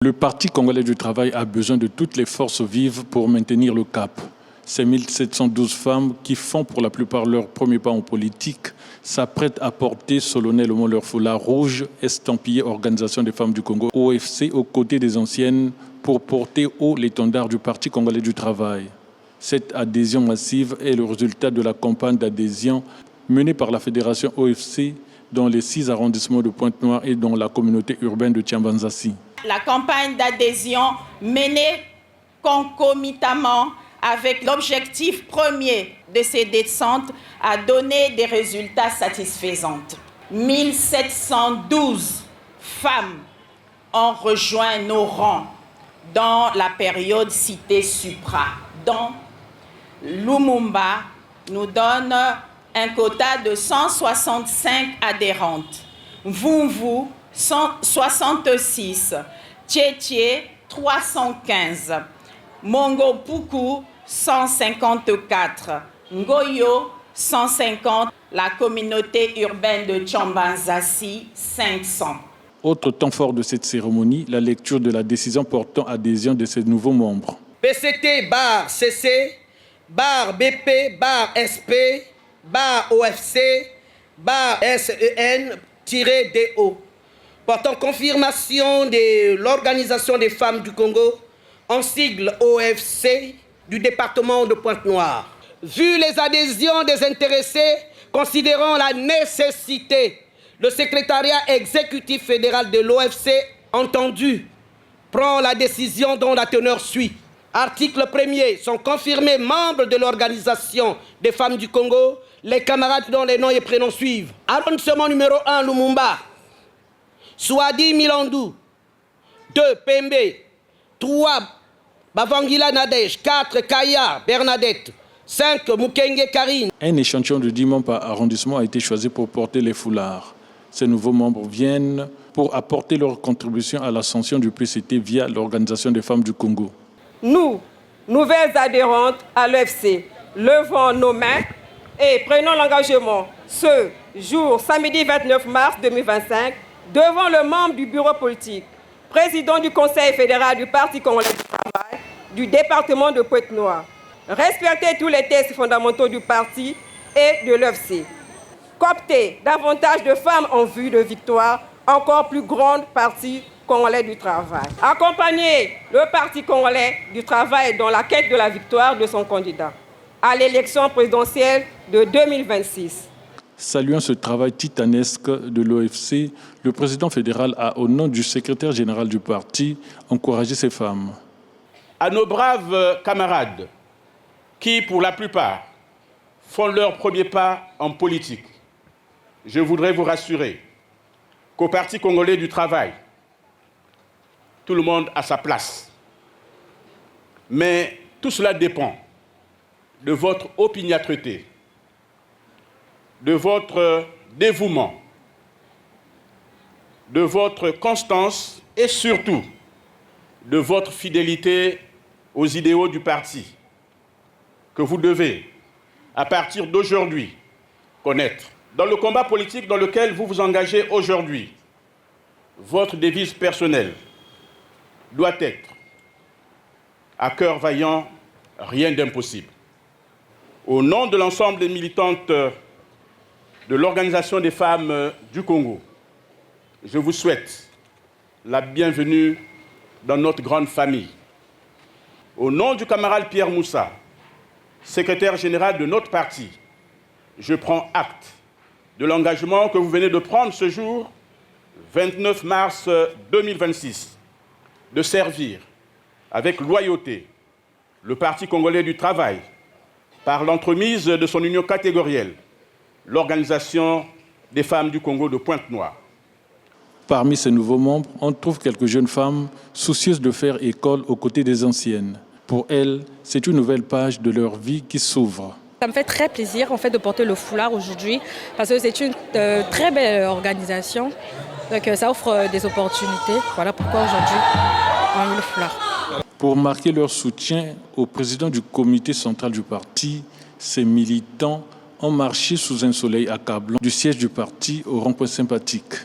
Le Parti congolais du travail a besoin de toutes les forces vives pour maintenir le cap. Ces 1712 femmes qui font pour la plupart leur premier pas en politique s'apprêtent à porter solennellement leur foulard rouge estampillé Organisation des femmes du Congo, OFC, aux côtés des anciennes pour porter haut l'étendard du Parti congolais du travail. Cette adhésion massive est le résultat de la campagne d'adhésion menée par la Fédération OFC dans les 6 arrondissements de Pointe-Noire et dans la communauté urbaine de Tiambanzassi. La campagne d'adhésion menée concomitamment avec l'objectif premier de ces descentes a donné des résultats satisfaisants. 1712 femmes ont rejoint nos rangs dans la période citée supra, dont Lumumba nous donne un quota de 165 adhérentes, Vumvu 166, Tchétché 315, Mongopuku 154, Ngoyo 150, la communauté urbaine de Tiambanzassi 500. Autre temps fort de cette cérémonie, la lecture de la décision portant adhésion de ces nouveaux membres. PCT bar CC, bar BP, bar SP, bar OFC, bar SEN-DO, portant confirmation de l'Organisation des femmes du Congo, en sigle OFC, du département de Pointe-Noire. Vu les adhésions des intéressés, considérant la nécessité, le secrétariat exécutif fédéral de l'OFC, entendu, prend la décision dont la teneur suit. Article 1er, sont confirmés membres de l'Organisation des femmes du Congo, les camarades dont les noms et prénoms suivent. Arrondissement numéro 1, Lumumba. Swadi Milandou. 2, Pembe. 3, Bavangila Nadej. 4, Kaya Bernadette. 5, Mukenge Karine. Un échantillon de 10 membres par arrondissement a été choisi pour porter les foulards. Ces nouveaux membres viennent pour apporter leur contribution à l'ascension du PCT via l'Organisation des femmes du Congo. Nous, nouvelles adhérentes à l'OFC, levons nos mains et prenons l'engagement ce jour, samedi 29 mars 2025, devant le membre du bureau politique, président du Conseil fédéral du Parti congolais du travail du département de Pointe-Noire. Respecter tous les textes fondamentaux du parti et de l'OFC. Coopter davantage de femmes en vue de victoire, encore plus grande partie congolais du travail. Accompagner le Parti congolais du travail dans la quête de la victoire de son candidat à l'élection présidentielle de 2026. Saluant ce travail titanesque de l'OFC, le président fédéral a, au nom du secrétaire général du parti, encouragé ces femmes. À nos braves camarades qui, pour la plupart, font leur premier pas en politique, je voudrais vous rassurer qu'au Parti congolais du travail, tout le monde a sa place. Mais tout cela dépend de votre opiniâtreté, de votre dévouement, de votre constance et surtout de votre fidélité aux idéaux du parti que vous devez, à partir d'aujourd'hui, connaître. Dans le combat politique dans lequel vous vous engagez aujourd'hui, votre devise personnelle doit être « À cœur vaillant, rien d'impossible ». Au nom de l'ensemble des militantes de l'Organisation des femmes du Congo, je vous souhaite la bienvenue dans notre grande famille. Au nom du camarade Pierre Moussa, secrétaire général de notre parti, je prends acte de l'engagement que vous venez de prendre ce jour, 29 mars 2026, de servir avec loyauté le Parti congolais du travail par l'entremise de son union catégorielle, l'Organisation des femmes du Congo de Pointe-Noire. Parmi ces nouveaux membres, on trouve quelques jeunes femmes soucieuses de faire école aux côtés des anciennes. Pour elles, c'est une nouvelle page de leur vie qui s'ouvre. Ça me fait très plaisir en fait, de porter le foulard aujourd'hui parce que c'est une très belle organisation. Donc ça offre des opportunités. Voilà pourquoi aujourd'hui on a eu le foulard. Pour marquer leur soutien au président du comité central du parti, ces militants ont marché sous un soleil accablant du siège du parti au rond-point sympathique.